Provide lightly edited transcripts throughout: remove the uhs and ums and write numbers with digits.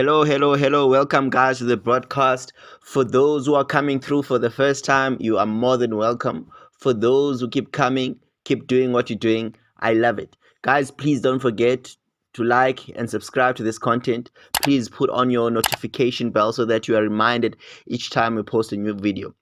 Hello, hello, hello. Welcome, guys, to the broadcast. For those who are coming through for the first time, you are more than welcome. For those who keep coming, keep doing what you're doing. I love it. Guys, please don't forget to like and subscribe to this content. Please put on your notification bell so that you are reminded each time we post a new video.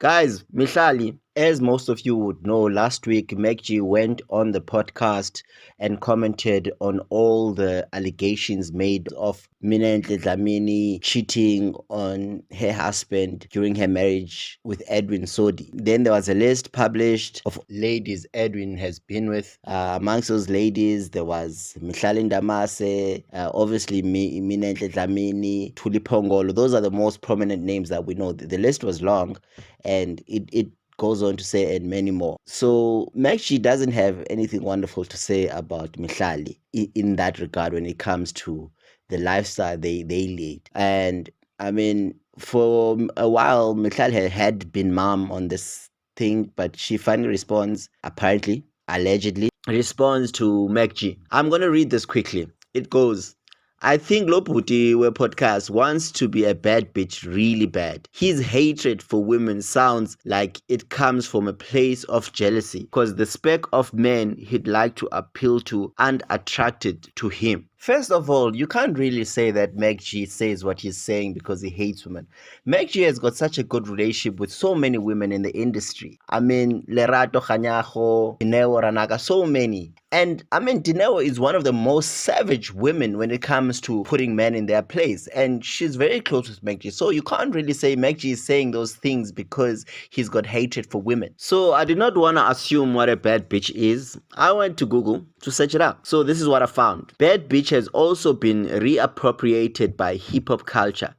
Guys, Mihlali, as most of you would know, last week MacG went on the podcast and commented on all the allegations made of Mina Dlamini cheating on her husband during her marriage with Edwin Sodi. Then there was a list published of ladies Edwin has been with. Amongst those ladies, there was Mihlali Ndamase, obviously Mina Dlamini, Tuli Pongolo. Those are the most prominent names that we know. The list was long, and it goes on to say and many more. So MacG doesn't have anything wonderful to say about Mihlali in that regard when it comes to the lifestyle they lead. And I mean, for a while, Mihlali had been mum on this thing, but she finally responds, apparently, allegedly, responds to MacG. I'm going to read this quickly. It goes, I think Loputi we podcast wants to be a bad bitch really bad. His hatred for women sounds like it comes from a place of jealousy because the spec of men he'd like to appeal to aren't attracted to him. First of all, you can't really say that MacG says what he's saying because he hates women. MacG has got such a good relationship with so many women in the industry. I mean, Lerato Khanyago, Dineo Ranaka, so many. And I mean, Dineo is one of the most savage women when it comes to putting men in their place. And she's very close with MacG. So you can't really say MacG is saying those things because he's got hatred for women. So I did not want to assume what a bad bitch is. I went to Google to search it up. So this is what I found. Bad bitch has also been reappropriated by hip-hop culture.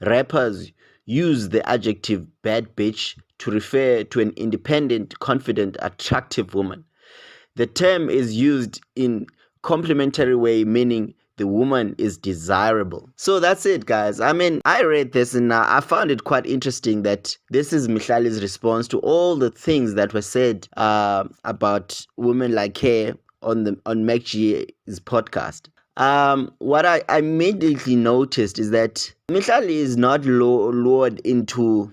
Rappers use the adjective bad bitch to refer to an independent, confident, attractive woman. The term is used in complimentary way, meaning the woman is desirable. So that's it, guys. I mean, I read this and I found it quite interesting that this is Mihlali's response to all the things that were said about women like her on MacG's podcast. What I immediately noticed is that Mihlali is not lured into,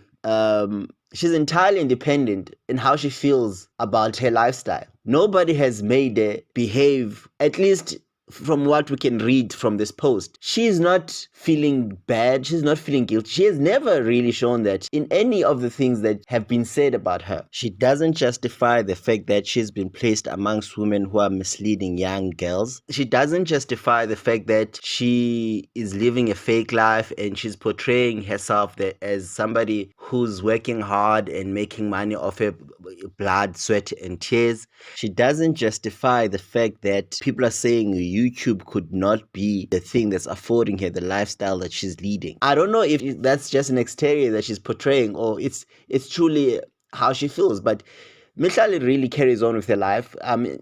she's entirely independent in how she feels about her lifestyle. Nobody has made her behave, at least from what we can read from this post. She's not feeling bad. She's not feeling guilty. She has never really shown that in any of the things that have been said about her. She doesn't justify the fact that she's been placed amongst women who are misleading young girls. She doesn't justify the fact that she is living a fake life and she's portraying herself as somebody who's working hard and making money off her blood, sweat, and tears. She doesn't justify the fact that people are saying YouTube could not be the thing that's affording her the lifestyle that she's leading. I don't know if that's just an exterior that she's portraying or it's truly how she feels, but Mihlali really carries on with her life.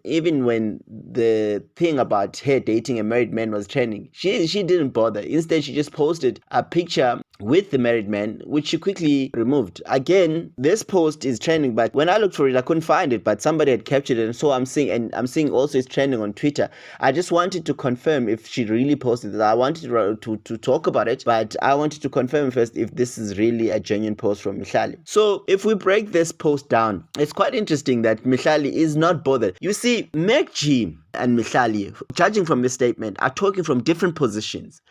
Even when the thing about her dating a married man was trending, she didn't bother. Instead, she just posted a picture with the married man, which she quickly removed. Again, this post is trending, but when I looked for it, I couldn't find it, but somebody had captured it, and so I'm seeing also it's trending on Twitter. I just wanted to confirm if she really posted it. I wanted to talk about it, but I wanted to confirm first if this is really a genuine post from Mihlali. So if we break this post down, it's quite interesting that Mihlali is not bothered. You see, MacG and Mihlali, judging from this statement, are talking from different positions.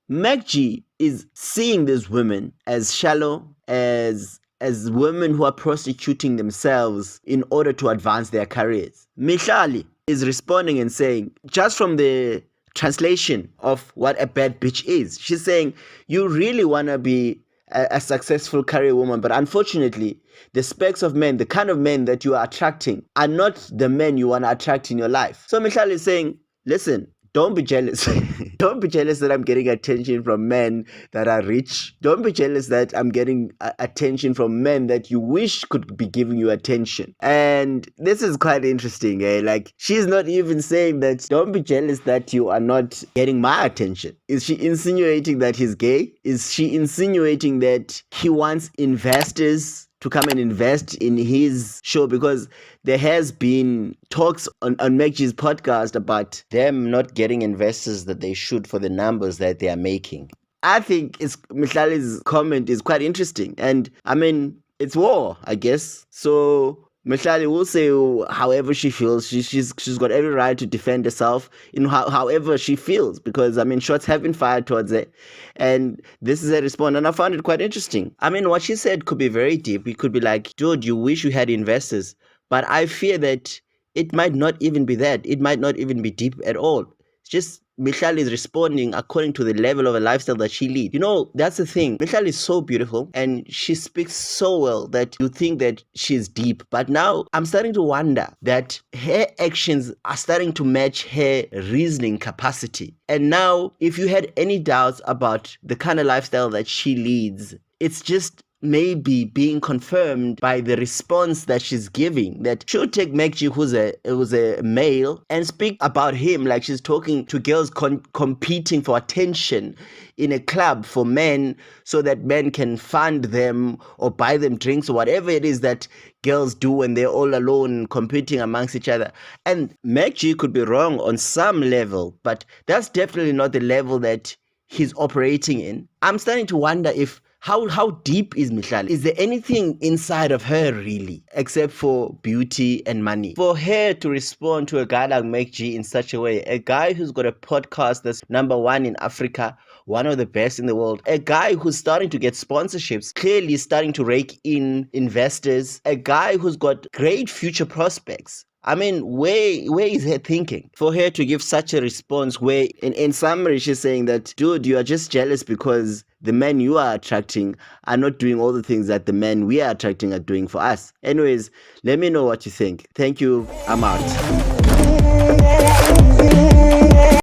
MacG is seeing these women as shallow, as women who are prostituting themselves in order to advance their careers. Mihlali is responding and saying, just from the translation of what a bad bitch is, she's saying, you really want to be a successful career woman, but unfortunately, the specs of men, the kind of men that you are attracting, are not the men you want to attract in your life. So Mihlali is saying, listen, don't be jealous. Don't be jealous that I'm getting attention from men that are rich. Don't be jealous that I'm getting attention from men that you wish could be giving you attention. And this is quite interesting. Like, she's not even saying that don't be jealous that you are not getting my attention. Is she insinuating that he's gay? Is she insinuating that he wants investors to come and invest in his show, because there has been talks on MacG's podcast about them not getting investors that they should for the numbers that they are making. I think Mihlali's comment is quite interesting. And I mean, it's war, I guess. So Mihlali will say however she feels. She's got every right to defend herself in however she feels, because I mean shots have been fired towards her, and this is a response. And I found it quite interesting. I mean, what she said could be very deep. It could be like, dude, you wish you had investors, but I fear that it might not even be that. It might not even be deep at all. It's just Mihlali is responding according to the level of a lifestyle that she leads. You know, that's the thing. Mihlali is so beautiful and she speaks so well that you think that she's deep. But now I'm starting to wonder that her actions are starting to match her reasoning capacity. And now, if you had any doubts about the kind of lifestyle that she leads, it's just maybe being confirmed by the response that she's giving, that she'll take MacG, who's a male, and speak about him like she's talking to girls competing for attention in a club for men, so that men can fund them or buy them drinks or whatever it is that girls do when they're all alone competing amongst each other. And MacG could be wrong on some level, but that's definitely not the level that he's operating in. I'm starting to wonder if how deep is Mihlali? Is there anything inside of her really, except for beauty and money? For her to respond to a guy like MacG in such a way, a guy who's got a podcast that's #1 in Africa, one of the best in the world, a guy who's starting to get sponsorships, clearly starting to rake in investors, a guy who's got great future prospects. I mean, where is her thinking? For her to give such a response where, in summary, she's saying that, dude, you are just jealous because the men you are attracting are not doing all the things that the men we are attracting are doing for us. Anyways, let me know what you think. Thank you. I'm out.